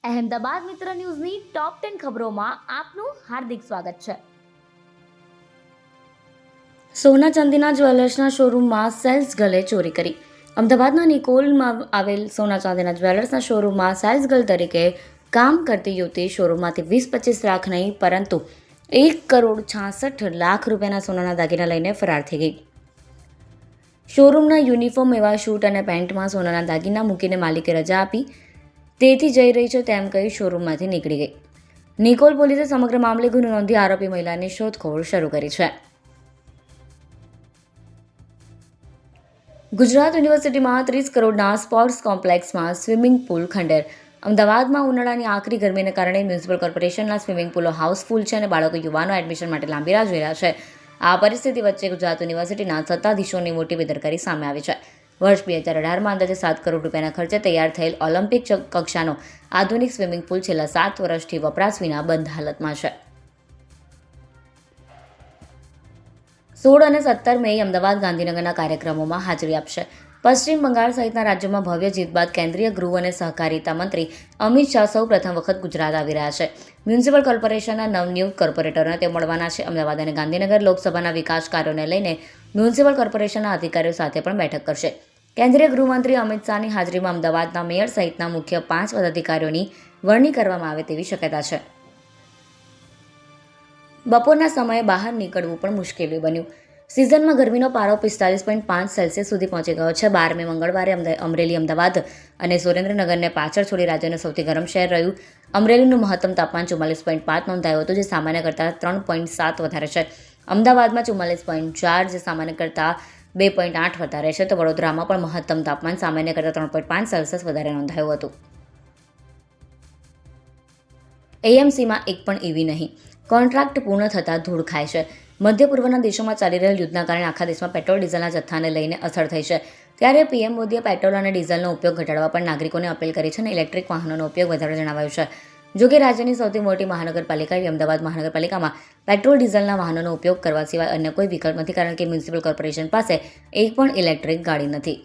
અહેમદાબાદ મિત્ર ન્યૂઝની ટોપ 10 ખબરોમાં આપનું હાર્દિક સ્વાગત છે. સોના ચાંદીના જ્વેલર્સના શોરૂમમાં સેલ્સ ગર્લે ચોરી કરી. અમદાવાદના નિકોલમાં આવેલ સોના ચાંદીના જ્વેલર્સના શોરૂમમાં સેલ્સ ગર્લ તરીકે કામ કરતી યુવતી શોરૂમમાંથી 20-25 લાખ નહીં પરંતુ 1,66,00,000 રૂપિયાના સોનાના દાગીના લઈને ફરાર થઈ ગઈ. શોરૂમના યુનિફોર્મ એવા શૂટ અને પેન્ટમાં સોનાના દાગીના મૂકીને માલિકે રજા આપી તેથી જઈ રહી છે તેમ કહી શોરૂમમાંથી નીકળી ગઈ. નિકોલ પોલીસે સમગ્ર મામલે ગુનો નોંધી આરોપી મહિલાની શોધખોળ શરૂ કરી છે. ગુજરાત યુનિવર્સિટીમાં 30 કરોડના સ્પોર્ટ્સ કોમ્પ્લેક્સમાં સ્વિમિંગ પુલ ખંડેર. અમદાવાદમાં ઉનાળાની આકરી ગરમીને કારણે મ્યુનિસિપલ કોર્પોરેશનના સ્વિમિંગ પુલો હાઉસફુલ છે અને બાળકો યુવાનો એડમિશન માટે લાંબી રાહ જોઈ રહ્યા છે. આ પરિસ્થિતિ વચ્ચે ગુજરાત યુનિવર્સિટીના સત્તાધીશોની મોટી બેદરકારી સામે આવી છે. વર્ષ 2018માં અંદાજે 7 કરોડ રૂપિયાના ખર્ચે તૈયાર થયેલ ઓલિમ્પિક કક્ષાનો આધુનિક સ્વિમિંગ પુલ છેલ્લા 7 વર્ષથી વપરાશ વિના બંધ હાલતમાં છે. 16 અને 17 મે અમદાવાદ ગાંધીનગરના કાર્યક્રમોમાં હાજરી આપશે. પશ્ચિમ બંગાળ સહિતના રાજ્યોમાં ભવ્ય જીત બાદ કેન્દ્રીય ગૃહ અને સહકારિતા મંત્રી અમિત શાહ સૌ પ્રથમ વખત ગુજરાત આવી રહ્યા છે. મ્યુનિસિપલ કોર્પોરેશનના નવનિયુક્ત કોર્પોરેટરોને તે મળવાના છે. અમદાવાદ અને ગાંધીનગર લોકસભાના વિકાસ કાર્યોને લઈને મ્યુનિસિપલ કોર્પોરેશનના અધિકારીઓ સાથે પણ બેઠક કરશે. કેન્દ્રીય ગૃહમંત્રી અમિત શાહની હાજરીમાં અમદાવાદના મેયર સહિતના મુખ્ય 5 પદાધિકારીઓની વરણી કરવામાં આવે તેવી શક્યતા છે. બપોરના સમયે બહાર નીકળવું પણ મુશ્કેલી બન્યું. સિઝનમાં ગરમીનો પારો 45.5 સેલ્સિયસ સુધી પહોંચી ગયો છે. 12 મે મંગળવારે અમરેલી, અમદાવાદ અને સુરેન્દ્રનગરને પાછળ છોડી રાજ્યનું સૌથી ગરમ શહેર રહ્યું. અમરેલીનું મહત્તમ તાપમાન 44.5 નોંધાયું હતું, જે સામાન્ય કરતાં 3.7 વધારે છે. અમદાવાદમાં 44.4, જે સામાન્ય કરતાં 2.8 વધારે છે. તો વડોદરામાં પણ મહત્તમ તાપમાન સામાન્ય કરતાં 3.5 સેલ્સિયસ વધારે નોંધાયું હતું. એએમસીમાં એક પણ ઈવી નહીં. કોન્ટ્રાક્ટ પૂર્ણ થતાં ધૂળ ખાય છે. મધ્ય પૂર્વના દેશોમાં ચાલી રહેલ યુદ્ધના કારણે આખા દેશમાં પેટ્રોલ ડીઝલના જથ્થાને લઈને અસર થઈ છે. ત્યારે પીએમ મોદીએ પેટ્રોલ અને ડીઝલનો ઉપયોગ ઘટાડવા પર નાગરિકોને અપીલ કરી છે અને ઇલેક્ટ્રિક વાહનોનો ઉપયોગ વધારવા જણાવાયું છે. જોકે રાજ્યની સૌથી મોટી મહાનગરપાલિકા એવી અમદાવાદ મહાનગરપાલિકામાં પેટ્રોલ ડીઝલના વાહનોનો ઉપયોગ કરવા સિવાય અન્ય કોઈ વિકલ્પ નથી, કારણ કે મ્યુનિસિપલ કોર્પોરેશન પાસે એક પણ ઇલેક્ટ્રિક ગાડી નથી.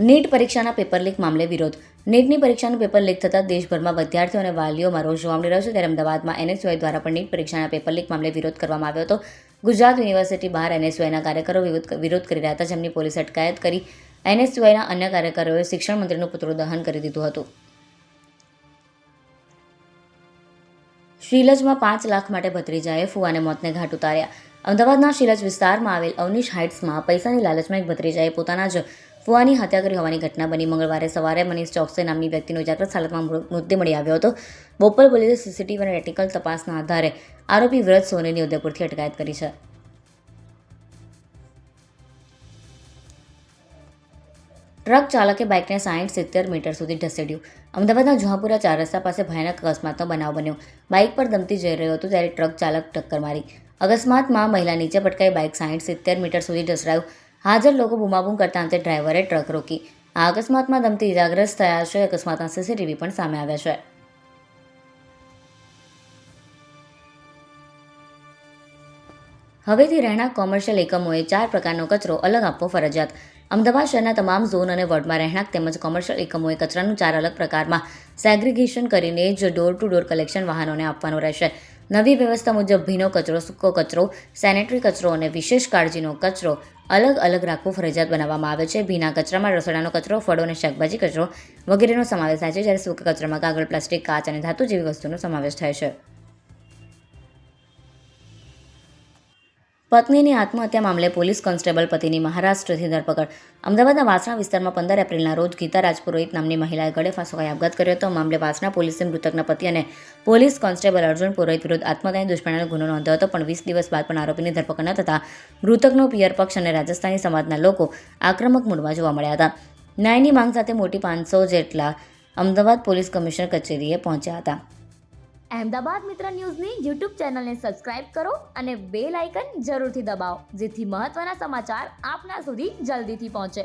નીટ પરીક્ષાના પેપર લીક મામલે વિરોધ. નીટની પરીક્ષાનું પેપર લીક થતાં દેશભરમાં વિદ્યાર્થીઓ અને વાલીઓમાં રોષ જોવા મળી રહ્યો છે. ત્યારે અમદાવાદમાં એનએસયુઆઈ દ્વારા પણ નીટ પરીક્ષાના પેપર લીક મામલે વિરોધ કરવામાં આવ્યો હતો. ગુજરાત યુનિવર્સિટી બહાર એનએસયુઆઈના કાર્યકરો વિરોધ કરી રહ્યા હતા, જેમની પોલીસે અટકાયત કરી. એનએસયુઆઈના અન્ય કાર્યકરોએ શિક્ષણ મંત્રીનું પુતળું દહન કરી દીધું હતું. શીલજમાં 5 લાખ માટે ભત્રીજાએ ફુવાને મોતને ઘાટ ઉતાર્યા. અમદાવાદના શીલજ વિસ્તારમાં આવેલ અવનીશ હાઇટ્સમાં પૈસાની લાલચમાં એક ભત્રીજાએ પોતાના જ ફુવાની હત્યા કરી હોવાની ઘટના બની. મંગળવારે સવારે મનીષ ચોકસે નામની વ્યક્તિનો ઇજાગ્રસ્ત હાલતમાં મૃતદેહ મળી આવ્યો હતો. બોપલ પોલીસે સીસીટીવી અને ટેકનિકલ તપાસના આધારે આરોપી વ્રત સોનીની ઉદયપુરથી અટકાયત કરી છે. ટ્રક ચાલકે બાઇકને 60-70 મીટર સુધી ઢસેડ્યું. અમદાવાદના જુહાપુરા 4 રસ્તા પાસે ભયાનક અકસ્માતનો બનાવ બન્યો. બાઇક પર દમતી જઈ રહ્યો હતો ત્યારે ટ્રક ચાલક ટક્કર મારી. અકસ્માતમાં મહિલા નીચે પટકાઈ બાઇક 60-70 મીટર સુધી ઢસડાયું. હાજર લોકો બૂમાબૂમ કરતા અંતે ડ્રાઈવરે ટ્રક રોકી. આ અકસ્માતમાં દમતી ઇજાગ્રસ્ત થયા છે. અકસ્માતના સીસીટીવી પણ સામે આવ્યા છે. હવેથી રહેણાંક કોમર્શિયલ એકમોએ 4 પ્રકારનો કચરો અલગ આપવો ફરજિયાત. અમદાવાદ શહેરના તમામ ઝોન અને વોર્ડમાં રહેણાંક તેમજ કોમર્શિયલ એકમોએ કચરાનું 4 અલગ પ્રકારમાં સેગ્રીગેશન કરીને જ ડોર ટુ ડોર કલેક્શન વાહનોને આપવાનું રહેશે. નવી વ્યવસ્થા મુજબ ભીનો કચરો, સૂકો કચરો, સેનેટરી કચરો અને વિશેષ કાળજીનો કચરો અલગ અલગ રાખવું ફરજિયાત બનાવવામાં આવે છે. ભીના કચરામાં રસોડાનો કચરો, ફળો અને શાકભાજી કચરો વગેરેનો સમાવેશ થાય છે, જ્યારે સૂકા કચરામાં કાગળ, પ્લાસ્ટિક, કાચ અને ધાતુ જેવી વસ્તુનો સમાવેશ થાય છે. પત્નીની આત્મહત્યા મામલે પોલીસ કોન્સ્ટેબલ પતિની મહારાષ્ટ્રથી ધરપકડ. અમદાવાદના વાસણા વિસ્તારમાં 15 એપ્રિલના રોજ ગીતા રાજપુરોહિત નામની મહિલાએ ગળે ફાંસો ખાઈ આપઘાત કર્યો હતો. મામલે વાસણા પોલીસે મૃતકના પતિ અને પોલીસ કોન્સ્ટેબલ અર્જુન પુરોહિત વિરુદ્ધ આત્મહત્યાની દુષ્પ્રેરણાનો ગુનો નોંધ્યો હતો. પણ 20 દિવસ બાદ પણ આરોપીની ધરપકડ ન થતાં મૃતકનો પિયર પક્ષ અને રાજસ્થાની સમાજના લોકો આક્રમક મૂડમાં જોવા મળ્યા હતા. ન્યાયની માંગ સાથે મોટી 500 જેટલા અમદાવાદ પોલીસ કમિશનર કચેરીએ પહોંચ્યા હતા. અહેમદાબાદ મિત્ર ન્યૂઝની યુટ્યુબ ચેનલને સબસ્ક્રાઇબ કરો અને બેલ આઇકન જરૂરથી દબાવો, જેથી મહત્ત્વના સમાચાર આપના સુધી જલ્દીથી પહોંચે.